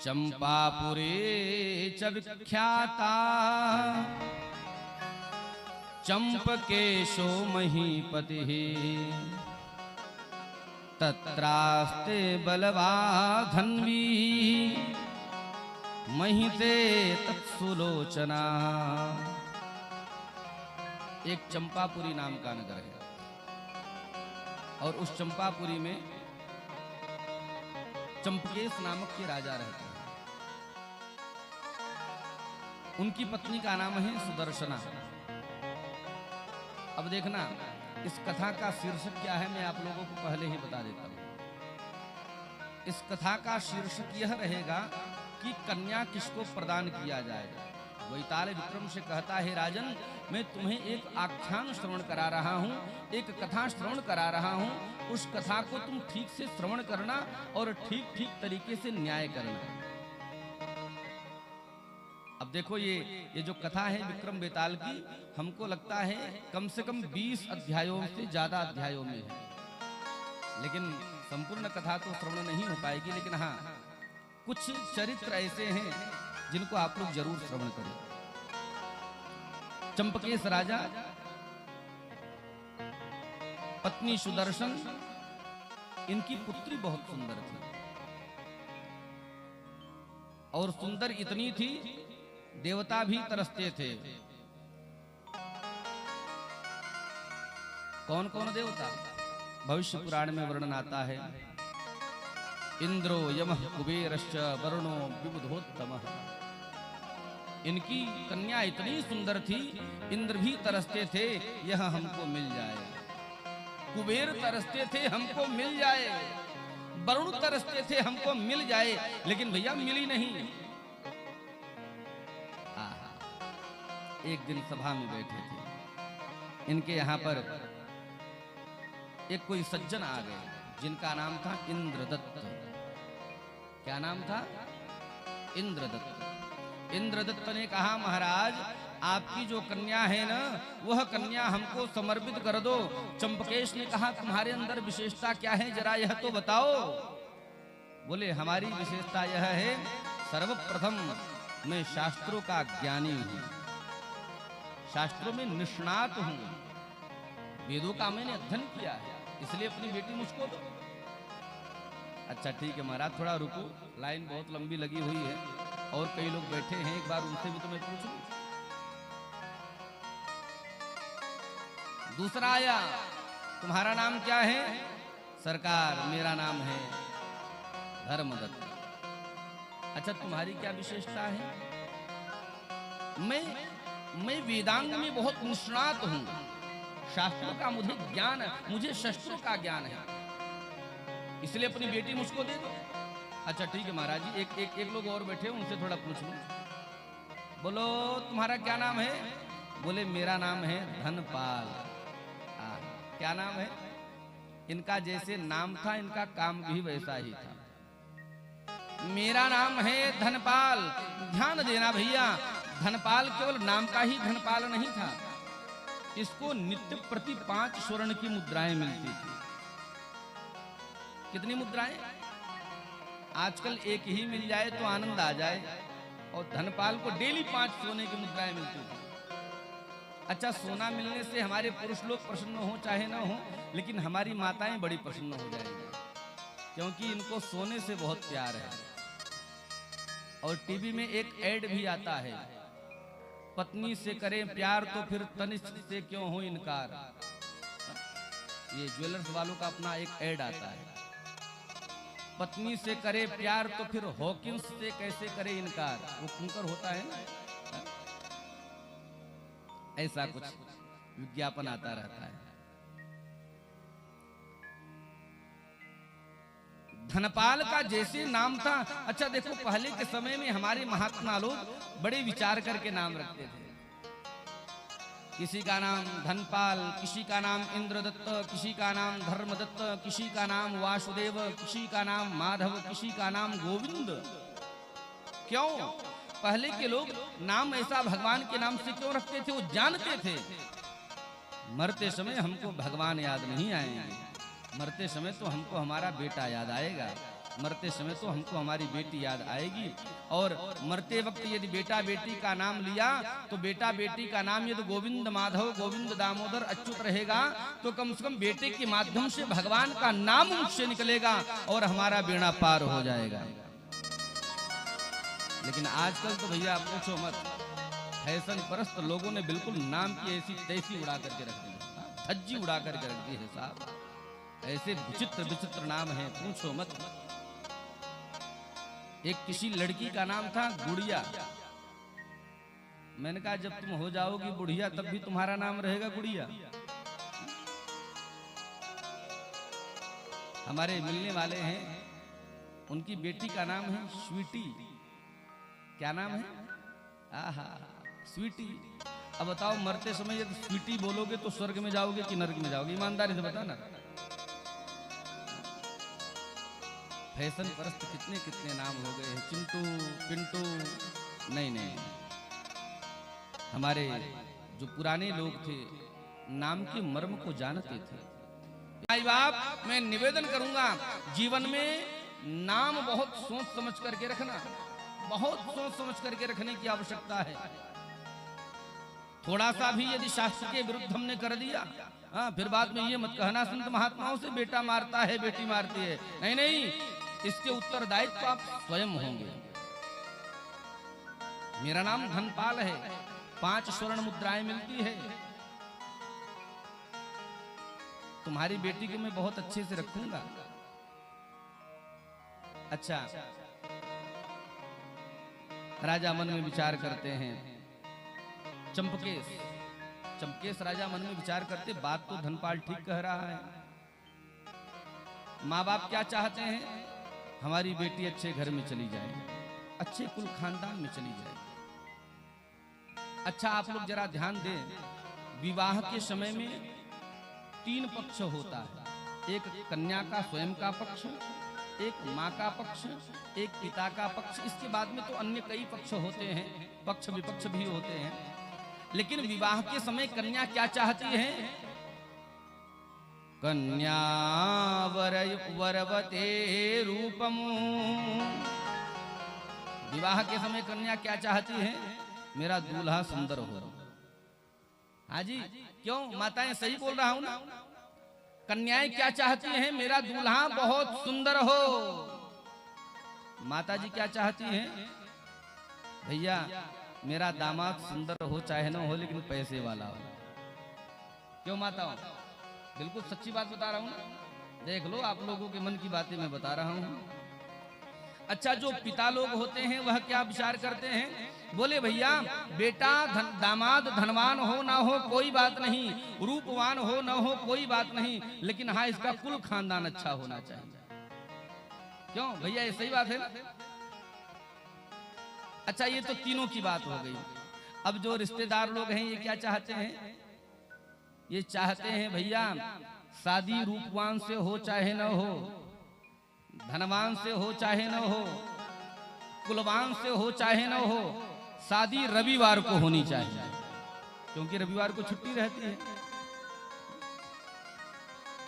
चंपापुरे च विख्याता चंपकेशो महीपतिः तत्रास्ते बलवाधन्वी महिते तत्सुलोचना। एक चंपापुरी नाम का नगर है और उस चंपापुरी में चंपकेश नामक के राजा रहते हैं। उनकी पत्नी का नाम है सुदर्शना। अब देखना इस कथा का शीर्षक क्या है, मैं आप लोगों को पहले ही बता देता हूं। इस कथा का शीर्षक यह रहेगा कि कन्या किसको प्रदान किया जाएगा। वैताल विक्रम से कहता है, राजन मैं तुम्हें एक आख्यान श्रवण करा रहा हूँ, एक कथा श्रवण करा रहा हूँ। उस कथा को तुम ठीक से श्रवण करना और ठीक ठीक तरीके से न्याय करना। अब देखो ये जो कथा है विक्रम बेताल की, हमको लगता है कम से कम 20 अध्यायों से ज्यादा अध्यायों में है, लेकिन संपूर्ण कथा तो श्रवण नहीं हो पाएगी। लेकिन हाँ, कुछ चरित्र ऐसे हैं जिनको आप लोग जरूर श्रवण करें। चंपकेश राजा, पत्नी सुदर्शन, इनकी पुत्री बहुत सुंदर थी और सुंदर इतनी थी देवता भी तरसते थे। कौन कौन देवता? भविष्य पुराण में वर्णन आता है, इंद्रो यमः कुबेरश्च वरुणो विबुधोत्तमः। इनकी कन्या इतनी सुंदर थी, इंद्र भी तरसते थे यह हमको मिल जाए, कुबेर तरसते थे हमको मिल जाए, वरुण तरसते थे हमको मिल जाए, लेकिन भैया मिली नहीं। एक दिन सभा में बैठे थे, इनके यहाँ पर एक कोई सज्जन आ गए जिनका नाम था इंद्रदत्त। क्या नाम था? इंद्रदत्त। इंद्रदत्त ने कहा, महाराज आपकी जो कन्या है ना, वह कन्या हमको समर्पित कर दो। चंपकेश ने कहा, तुम्हारे अंदर विशेषता क्या है, जरा यह तो बताओ। बोले, हमारी विशेषता यह है, सर्वप्रथम मैं शास्त्रों का ज्ञानी हूं, शास्त्रों में निष्णात हूं, वेदों का मैंने अध्ययन किया है, इसलिए अपनी बेटी मुझको दो। अच्छा ठीक है महाराज, थोड़ा रुको, लाइन बहुत लंबी लगी हुई है और कई लोग बैठे हैं, एक बार उनसे भी तो मैं पूछूं। दूसरा आया, तुम्हारा नाम क्या है? सरकार मेरा नाम है धर्मदत्त। अच्छा तुम्हारी क्या विशेषता है? मैं वेदांग में बहुत निष्णात हूं, शास्त्रों का मुझे ज्ञान है, मुझे शस्त्रों का ज्ञान है, इसलिए अपनी बेटी मुझको दे दो। अच्छा ठीक है महाराज जी, एक लोग और बैठे, उनसे थोड़ा पूछ लो। बोलो तुम्हारा क्या नाम है? बोले मेरा नाम है धनपाल। क्या नाम है? इनका जैसे नाम था इनका काम भी वैसा ही था। मेरा नाम है धनपाल। ध्यान देना भैया, धनपाल केवल नाम का ही धनपाल नहीं था, इसको नित्य प्रति 5 स्वर्ण की मुद्राएं मिलती थी। कितनी मुद्राएं? आजकल एक ही मिल जाए तो आनंद आ जाए, और धनपाल को डेली 5 सोने की मुद्राएं मिलती थी। अच्छा सोना मिलने से हमारे पुरुष लोग प्रसन्न हो चाहे ना हो, लेकिन हमारी माताएं बड़ी प्रसन्न हो जाएंगी, क्योंकि इनको सोने से बहुत प्यार है। और टीवी में एक ऐड भी आता है, पत्नी से करें प्यार तो फिर तनिष्क से क्यों हो इनकार। ये ज्वेलर्स वालों का अपना एक ऐड आता है, पत्नी से करे प्यार तो फिर हॉकिंस से कैसे करे इनकार। वो कुंकर होता है ना, ऐसा कुछ विज्ञापन आता रहता है। धनपाल का जैसे नाम था। अच्छा देखो पहले के समय में हमारे महात्मा लोग बड़े विचार करके नाम रखते थे। किसी का नाम धनपाल, किसी का नाम इंद्रदत्त, किसी का नाम धर्मदत्त, किसी का नाम वासुदेव, किसी का नाम माधव, किसी का नाम गोविंद। क्यों? पहले के लोग नाम ऐसा भगवान के नाम से क्यों रखते थे? वो जानते थे मरते समय हमको भगवान याद नहीं आएंगे, मरते समय तो हमको हमारा बेटा याद आएगा। मरते समय तो हमको हमारी बेटी याद आएगी, और मरते वक्त यदि बेटा बेटी का नाम लिया तो बेटा बेटी का नाम यदि गोविंद माधव, गोविंद दामोदर, अच्युत रहेगा तो कम से कम बेटे के माध्यम से भगवान का नाम मुझसे निकलेगा और हमारा बेड़ा पार हो जाएगा। लेकिन आजकल तो भैया आप पूछो मत, फैशन परस्त लोगों ने बिल्कुल नाम की ऐसी तैसी उड़ा करके रख दी, धज्जी उड़ा करके रख दी है साहब। ऐसे विचित्र विचित्र नाम है, पूछो मत। एक किसी लड़की का नाम था गुड़िया। मैंने कहा जब तुम हो जाओगी बुढ़िया तब भी तुम्हारा नाम रहेगा गुड़िया। हमारे मिलने वाले हैं, उनकी बेटी का नाम है स्वीटी। क्या नाम है? आहा, स्वीटी। अब बताओ, मरते समय यदि स्वीटी बोलोगे तो स्वर्ग में जाओगे कि नरक में जाओगे? ईमानदारी से बताना। फैशन परस्त कितने कितने नाम हो गए हैं, चिंटू, पिंटू। नहीं नहीं, हमारे जो पुराने लोग थे नाम के मर्म को जानते थे। भाई बाप, मैं निवेदन करूंगा, जीवन में नाम बहुत सोच समझ करके रखना, बहुत सोच समझ करके रखने की आवश्यकता है। थोड़ा सा भी यदि शास्त्र के विरुद्ध हमने कर दिया, फिर बाद में ये मत कहना संत महात्माओं से बेटा मारता है, बेटी मारती है। नहीं नहीं, इसके उत्तरदायित्व आप स्वयं होंगे। मेरा नाम धनपाल है, 5 स्वर्ण मुद्राएं मिलती है। तुम्हारी बेटी को मैं बहुत अच्छे से रखूंगा। अच्छा, राजा मन में विचार करते हैं। चंपकेश राजा मन में विचार करते, बात तो धनपाल ठीक कह रहा है। माँ बाप क्या चाहते हैं? हमारी बेटी अच्छे घर में चली जाए, अच्छे कुल खानदान में चली जाए। अच्छा, आप लोग जरा ध्यान दें, विवाह के समय में 3 पक्ष होता है। एक कन्या का स्वयं का पक्ष, एक माँ का पक्ष, एक पिता का पक्ष। इसके बाद में तो अन्य कई पक्ष होते हैं, पक्ष विपक्ष भी होते हैं। लेकिन विवाह के समय कन्या क्या चाहती है? कन्या वरवते रूपम। विवाह के समय कन्या क्या चाहती है? मेरा दूल्हा सुंदर हो। हाँ जी, क्यों माताएं, सही बोल रहा हूं ना? कन्याएं क्या चाहती हैं? मेरा दूल्हा बहुत सुंदर हो। माता जी क्या चाहती हैं? भैया मेरा दामाद सुंदर हो चाहे ना हो, लेकिन पैसे वाला हो। क्यों माताओं? बिल्कुल सच्ची बात बता रहा हूं ना, देख लो, आप लोगों के मन की बातें मैं बता रहा हूं। अच्छा, जो पिता लोग होते हैं वह क्या विचार करते हैं? बोले भैया बेटा दामाद धनवान हो ना हो कोई बात नहीं, रूपवान हो ना हो कोई बात नहीं, लेकिन हाँ इसका कुल खानदान अच्छा होना चाहिए। क्यों भैया, ये सही बात है ना? अच्छा, ये तो तीनों की बात हो गई। अब जो रिश्तेदार लोग हैं ये क्या चाहते हैं? ये चाहते हैं भैया शादी रूपवान से हो चाहे न हो, धनवान से हो चाहे न हो, कुलवान से हो चाहे न हो, शादी रविवार को होनी चाहिए, क्योंकि रविवार को छुट्टी रहती है।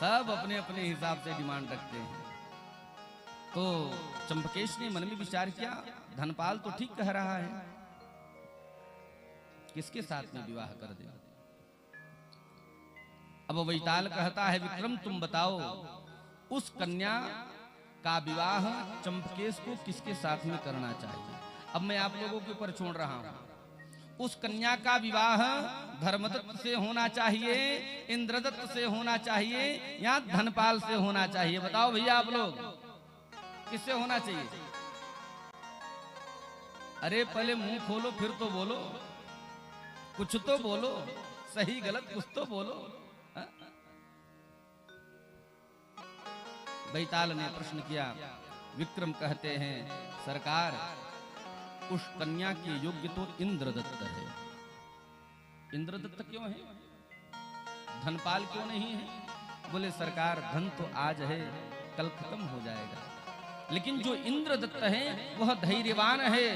सब अपने अपने हिसाब से डिमांड रखते हैं। तो चंपकेश ने मन में विचार किया, धनपाल तो ठीक कह रहा है, किसके साथ में विवाह कर दे। अब वैताल कहता है, विक्रम तुम बताओ उस कन्या का विवाह चंपकेश को किसके साथ में करना चाहिए। अब मैं आप लोगों के ऊपर छोड़ रहा हूं। उस कन्या का विवाह धर्मदत्त से होना चाहिए, इंद्रदत्त से होना चाहिए, या धनपाल से होना चाहिए? बताओ भैया आप लोग, किससे होना चाहिए? अरे पहले मुंह खोलो फिर तो बोलो, कुछ तो बोलो, सही गलत कुछ तो बोलो। बैताल ने प्रश्न किया। विक्रम कहते हैं, सरकार उस कन्या के योग्य तो इंद्रदत्त है। इंद्रदत्त क्यों है, धनपाल क्यों नहीं है? बोले सरकार धन तो आज है कल खत्म हो जाएगा, लेकिन जो इंद्रदत्त है वह धैर्यवान है,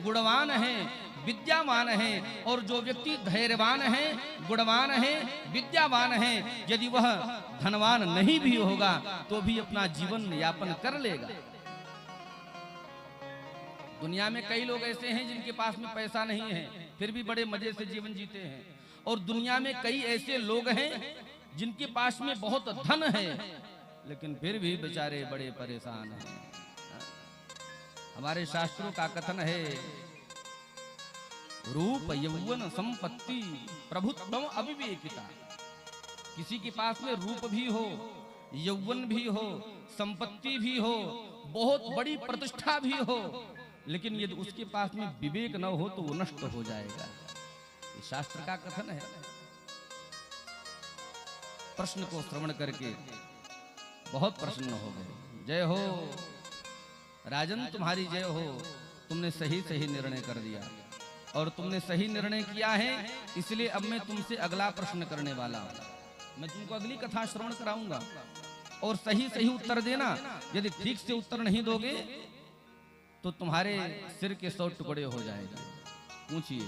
गुणवान है, विद्यावान है। और जो व्यक्ति धैर्यवान है, गुणवान है, विद्यावान है, यदि वह धनवान नहीं भी होगा तो भी अपना जीवन यापन कर लेगा। दुनिया में कई लोग ऐसे हैं जिनके पास में पैसा नहीं है, फिर भी बड़े मजे से जीवन जीते हैं। और दुनिया में कई ऐसे लोग हैं जिनके पास में बहुत धन है, लेकिन फिर भी बेचारे बड़े परेशान हैं। हमारे शास्त्रों का कथन है, रूप यौवन संपत्ति प्रभुत्व अविवेकिता। किसी के पास में रूप भी हो, यौवन भी हो, संपत्ति भी हो, बहुत बड़ी प्रतिष्ठा भी हो, लेकिन यदि उसके पास में विवेक न हो तो वो नष्ट हो जाएगा। ये शास्त्र का कथन है। प्रश्न को श्रवण करके बहुत प्रसन्न हो गए। जय हो राजन, तुम्हारी जय हो। तुमने सही सही निर्णय कर दिया और तुमने सही निर्णय किया है, इसलिए अब मैं तुमसे अगला प्रश्न करने वाला हूं। मैं तुमको अगली कथा श्रवण कराऊंगा और सही सही उत्तर देना। यदि ठीक से उत्तर नहीं दोगे तो तुम्हारे सिर के 100 टुकड़े हो जाएंगे। पूछिए।